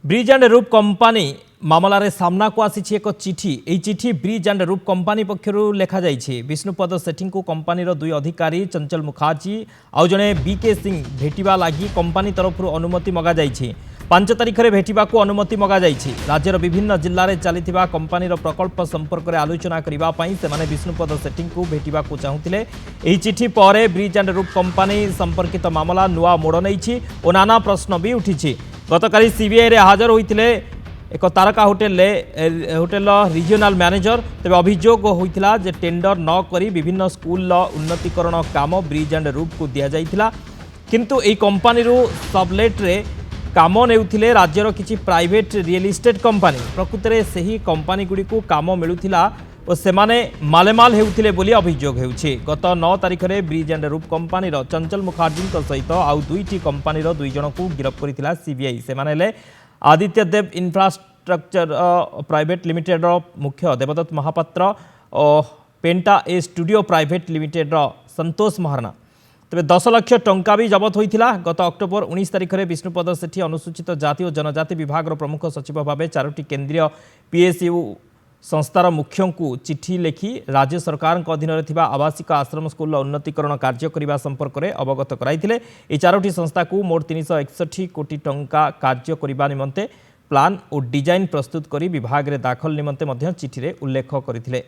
Bridge and रूप company मामलें सामना को आसी एक चिठी। यह चिठी ब्रिज एंड रूप कंपानी पक्षर लेखा जाइए। विष्णुपद सेठी को कंपानी दुई अधिकारी चंचल मुखार्जी आउ जड़े बीके सिंह भेटा लगी कंपानी तरफ अनुमति मगा जाइए। 5 तारिख में भेटा अनुमति मगा जाइए। राज्यर विभिन्न जिले में चली कंपानी प्रकल्प संपर्क में आलोचना करने से विष्णुपद सेठी को भेटा चाहूले। यह चिठी पर ब्रिज एंड रूप कंपानी संपर्कित मामला नुआ मोड़ नहीं और नाना प्रश्न भी उठी। गतकाली सीबीआई रे हाजर होते एक तारका होटेल रिजनल मैनेजर तेज अभियोग होता जे टेंडर न करी विभिन्न स्कूल उन्नतीकरण काम ब्रिज एंड रूप को दि जाइथिला। किंतु यह कंपानी सबलेट रे काम नेउथिले राज्यर किछि प्राइवेट रियल इस्टेट कंपानी। प्रकृत में सही कंपानी गुड़ी को काम मिलुथिला और सेमाने मालेमाल हेउथिले बोली अभियोग हेउछि। गत 9 तारिख में ब्रिज एंड रूप कंपानी चंचल मुखार्जी सहित आउ दुईटी कंपानी 2 जन को गिरफ्त करिथिला सीबीआई। सेमाने हेले आदित्य देव इंफ्रास्ट्रक्चर प्राइवेट लिमिटेड मुख्य देवदत्त महापात्र और पेंटा ए स्टूडियो प्राइवेट लिमिटेड संतोष महाराणा। तेरे 10 लाख टंका भी जबत होता। गत अक्टोबर 19 तारिख में विष्णुपद सेठी अनुसूचित जाति और जनजाति विभाग प्रमुख सचिव भाव 4टी केन्द्रीय पीएसयू संस्थार मुख्यों को चिठी लिखि राज्य सरकार अधीन आवासिक आश्रम स्कूल उन्नतीकरण कार्य करने संपर्क में अवगत कराइथिले। ये 4टी संस्था को मोट 361 कोटी टंका कार्य करने निमंते प्लान और डिजाइन प्रस्तुत करी विभाग में दाखल निमंते चिठी रे उल्लेख करथिले।